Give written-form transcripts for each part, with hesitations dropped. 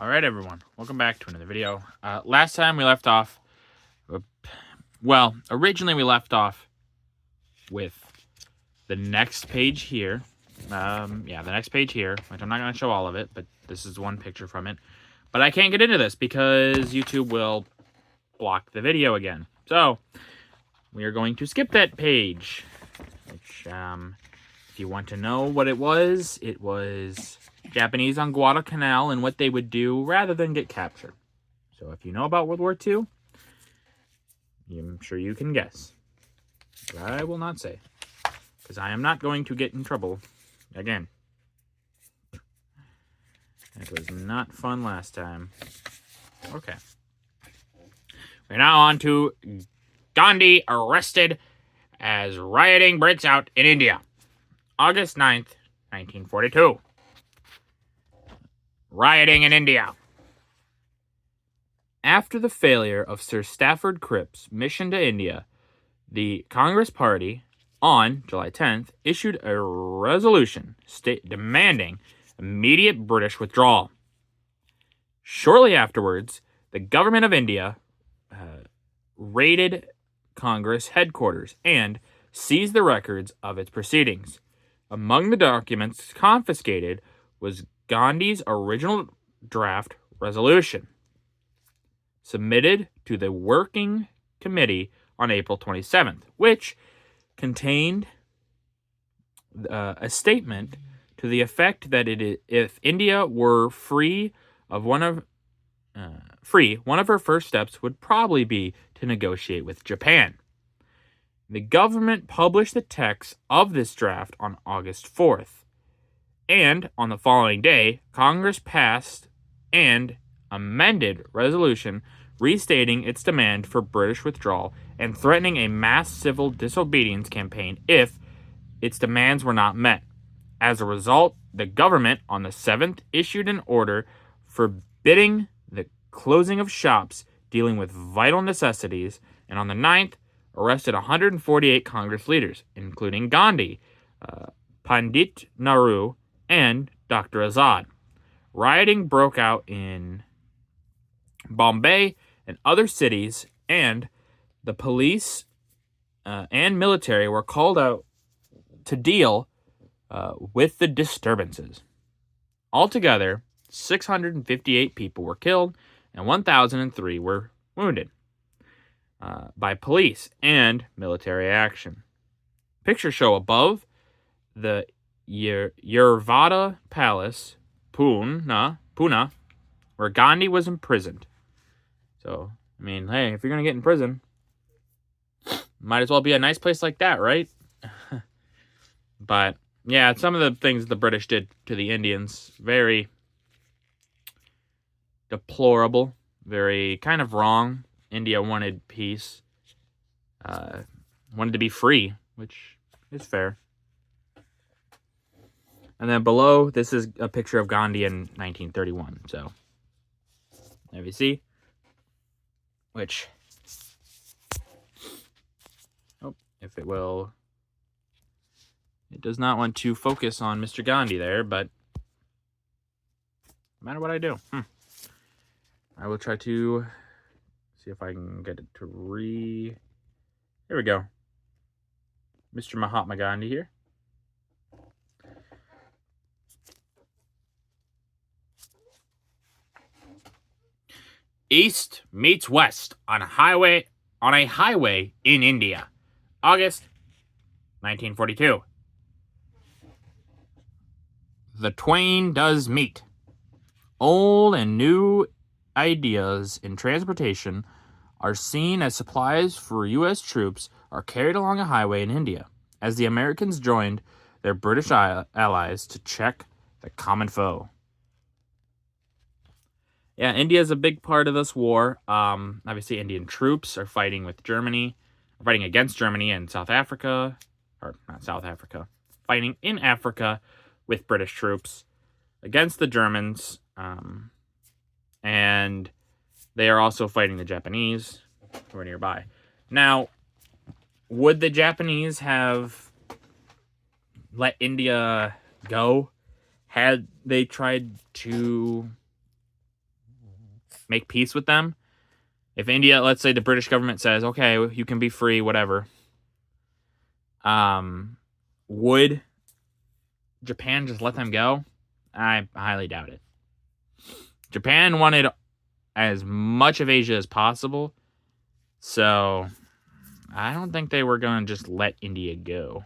Alright everyone, welcome back to another video. Last time we left off, originally we left off with the next page here. The next page here, which I'm not going to show all of it, but this is one picture from it. But I can't get into this because YouTube will block the video again. So, we are going to skip that page, which, if you want to know what it was Japanese on Guadalcanal and what they would do rather than get captured. So if you know about World War II, I'm sure you can guess. But I will not say, because I am not going to get in trouble again. It was not fun last time. Okay. We're now on to Gandhi arrested as rioting breaks out in India. August 9th, 1942. Rioting in India. After the failure of Sir Stafford Cripps' mission to India, the Congress Party, on July 10th, issued a resolution demanding immediate British withdrawal. Shortly afterwards, the government of India raided Congress headquarters and seized the records of its proceedings. Among the documents confiscated was Gandhi's original draft resolution, submitted to the Working Committee on April 27th, which contained a statement to the effect that if India were free, one of her first steps would probably be to negotiate with Japan. The government published the text of this draft on August 4th, and on the following day, Congress passed and amended resolution restating its demand for British withdrawal and threatening a mass civil disobedience campaign if its demands were not met. As a result, the government on the 7th issued an order forbidding the closing of shops dealing with vital necessities, and on the 9th, arrested 148 Congress leaders, including Gandhi, Pandit Nehru, and Dr. Azad. Rioting broke out in Bombay and other cities, and the police and military were called out to deal with the disturbances. Altogether, 658 people were killed and 1,003 were wounded by police and military action. Pictures show above the Yervada Palace, Pune, where Gandhi was imprisoned. So, I mean, hey, if you're going to get in prison, might as well be a nice place like that, right? But, yeah, some of the things the British did to the Indians, very deplorable, very kind of wrong. India wanted peace, wanted to be free, which is fair. And then below, this is a picture of Gandhi in 1931. So, there you see. Which, if it will, it does not want to focus on Mr. Gandhi there, but no matter what I do, I will try to see if I can get it to There we go. Mr. Mahatma Gandhi here. East meets West on a highway in India. August 1942. The twain does meet. Old and new ideas in transportation are seen as supplies for U.S. troops are carried along a highway in India, as the Americans joined their British allies to check the common foe. Yeah, India is a big part of this war. Obviously, Indian troops are fighting against Germany and South Africa, or not South Africa, fighting in Africa with British troops against the Germans, and they are also fighting the Japanese who are nearby. Now, would the Japanese have let India go had they tried to make peace with them. If India, let's say the British government says, okay, you can be free, whatever. Would Japan just let them go? I highly doubt it. Japan wanted as much of Asia as possible, so I don't think they were going to just let India go.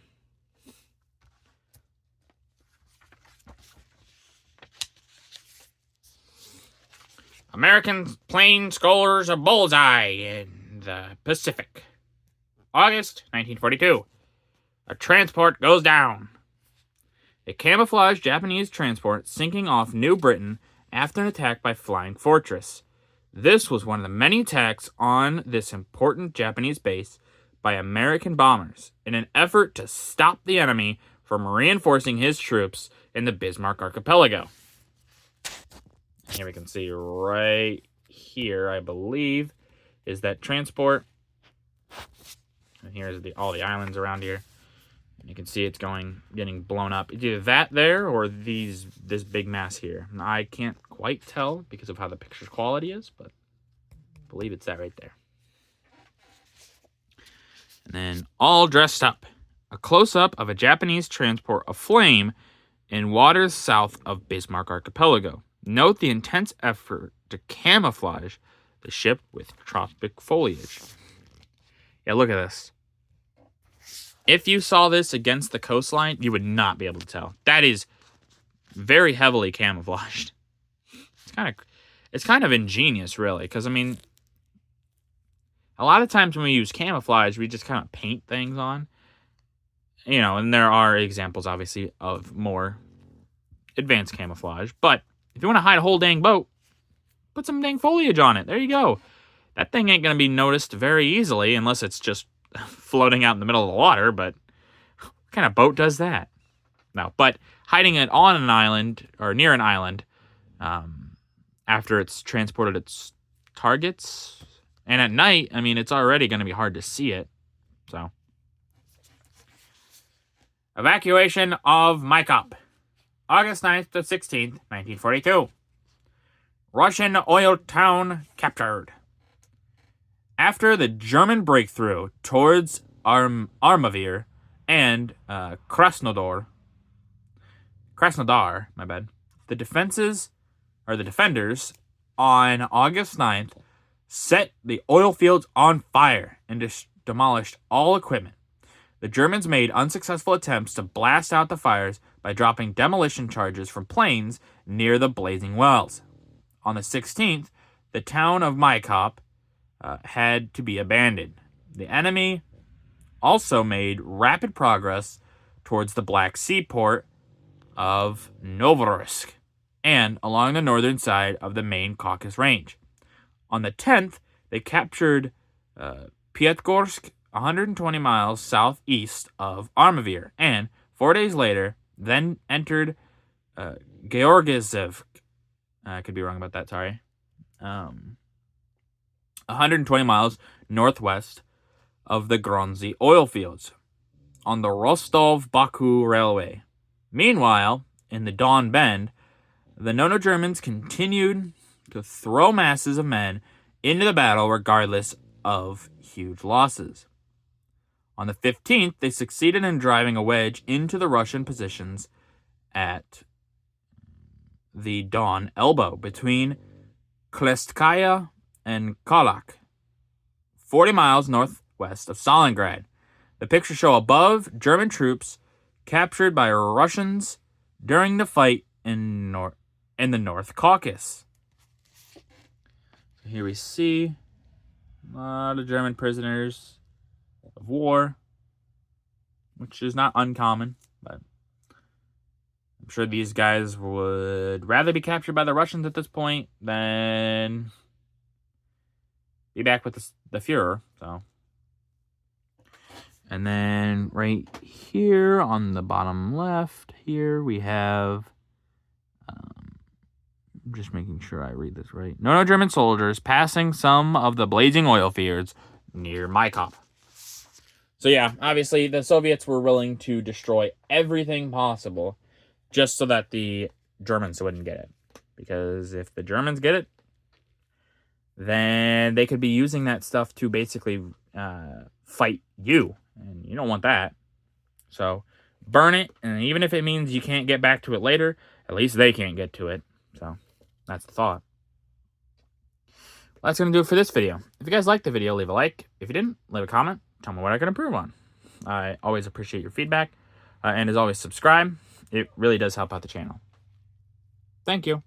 American plane scores a bullseye in the Pacific. August 1942. A transport goes down. A camouflaged Japanese transport sinking off New Britain after an attack by Flying Fortress. This was one of the many attacks on this important Japanese base by American bombers in an effort to stop the enemy from reinforcing his troops in the Bismarck Archipelago. Here we can see right here, I believe, is that transport. And here's all the islands around here. And you can see it's getting blown up. It's either that there or this big mass here. And I can't quite tell because of how the picture's quality is, but I believe it's that right there. And then all dressed up. A close-up of a Japanese transport aflame in waters south of Bismarck Archipelago. Note the intense effort to camouflage the ship with tropic foliage. Yeah, look at this. If you saw this against the coastline, you would not be able to tell. That is very heavily camouflaged. It's kind of ingenious, really, because, I mean, a lot of times when we use camouflage, we just kind of paint things on. You know, and there are examples, obviously, of more advanced camouflage, but if you want to hide a whole dang boat, put some dang foliage on it. There you go. That thing ain't going to be noticed very easily unless it's just floating out in the middle of the water, but what kind of boat does that? No, but hiding it on an island or near an island after it's transported its targets, and at night, I mean, it's already going to be hard to see it. So, evacuation of Maikop. August 9th to 16th, 1942. Russian oil town captured. After the German breakthrough towards Armavir and Krasnodar, the defenders on August 9th set the oil fields on fire and demolished all equipment. The Germans made unsuccessful attempts to blast out the fires by dropping demolition charges from planes near the blazing wells. On the 16th, the town of Maikop had to be abandoned. The enemy also made rapid progress towards the Black Sea port of Novorossiysk and along the northern side of the main Caucasus Range. On the 10th, they captured Pyatigorsk, 120 miles southeast of Armavir, and 4 days later, then entered Georgiev. I could be wrong about that, sorry. 120 miles northwest of the Grozny oil fields on the Rostov-Baku Railway. Meanwhile, in the Don Bend, the Nono-Germans continued to throw masses of men into the battle regardless of huge losses. On the 15th, they succeeded in driving a wedge into the Russian positions at the Don Elbow between Klestkaya and Kalak, 40 miles northwest of Stalingrad. The pictures show above German troops captured by Russians during the fight in the North Caucasus. Here we see a lot of German prisoners of war, which is not uncommon, but I'm sure these guys would rather be captured by the Russians at this point than be back with the Fuhrer. So, and then right here on the bottom left here we have, I'm just making sure I read this right. No German soldiers passing some of the blazing oil fields near Maikop. So yeah, obviously the Soviets were willing to destroy everything possible just so that the Germans wouldn't get it. Because if the Germans get it, then they could be using that stuff to basically fight you. And you don't want that. So burn it. And even if it means you can't get back to it later, at least they can't get to it. So that's the thought. Well, that's going to do it for this video. If you guys liked the video, leave a like. If you didn't, leave a comment. Tell me what I can improve on. I always appreciate your feedback. And as always, subscribe. It really does help out the channel. Thank you.